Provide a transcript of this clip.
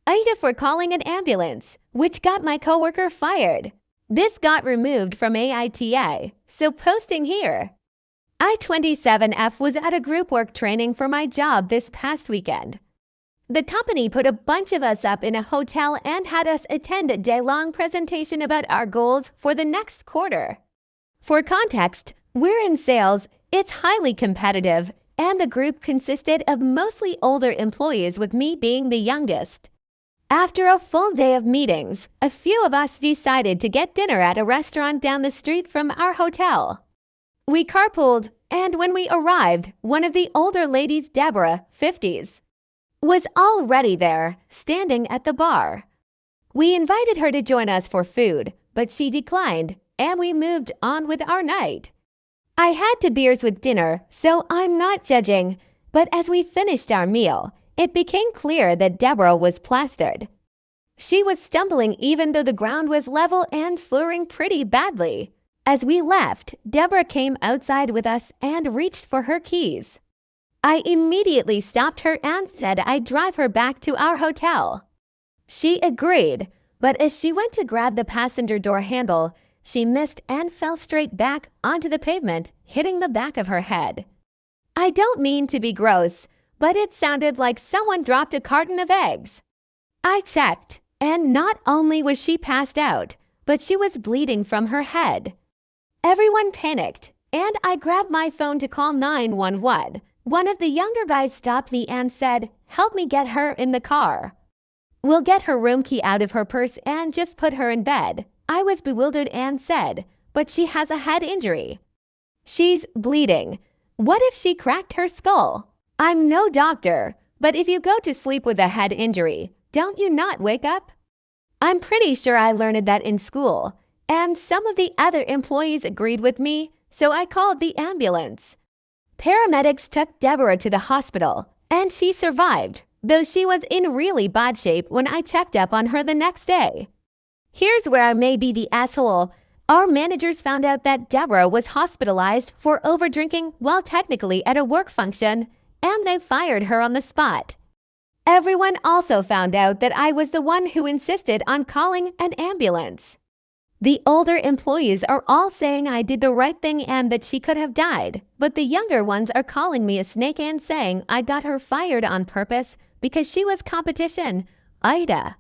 AITA for calling an ambulance, which got my coworker fired. This got removed from AITA, so posting here. I-27F was at a group work training for my job this past weekend. The company put a bunch of us up in a hotel and had us attend a day-long presentation about our goals for the next quarter. For context, we're in sales, it's highly competitive, and the group consisted of mostly older employees, with me being the youngest. After a full day of meetings, a few of us decided to get dinner at a restaurant down the street from our hotel. We carpooled, and when we arrived, one of the older ladies, Deborah, 50s, was already there, standing at the bar. We invited her to join us for food, but she declined, and we moved on with our night. I had 2 beers with dinner, so I'm not judging, but as we finished our meal, it became clear that Deborah was plastered. She was stumbling even though the ground was level and slurring pretty badly. As we left, Deborah came outside with us and reached for her keys. I immediately stopped her and said I'd drive her back to our hotel. She agreed, but as she went to grab the passenger door handle, she missed and fell straight back onto the pavement, hitting the back of her head. I don't mean to be gross, but it sounded like someone dropped a carton of eggs. I checked, and not only was she passed out, but she was bleeding from her head. Everyone panicked, and I grabbed my phone to call 911. One of the younger guys stopped me and said, "Help me get her in the car. We'll get her room key out of her purse and just put her in bed." I was bewildered and said, "But she has a head injury. She's bleeding. What if she cracked her skull?" I'm no doctor, but if you go to sleep with a head injury, don't you not wake up? I'm pretty sure I learned that in school, and some of the other employees agreed with me, so I called the ambulance. Paramedics took Deborah to the hospital, and she survived, though she was in really bad shape when I checked up on her the next day. Here's where I may be the asshole. Our managers found out that Deborah was hospitalized for overdrinking while technically at a work function, and they fired her on the spot. Everyone also found out that I was the one who insisted on calling an ambulance. The older employees are all saying I did the right thing and that she could have died, but the younger ones are calling me a snake and saying I got her fired on purpose because she was competition. AITA.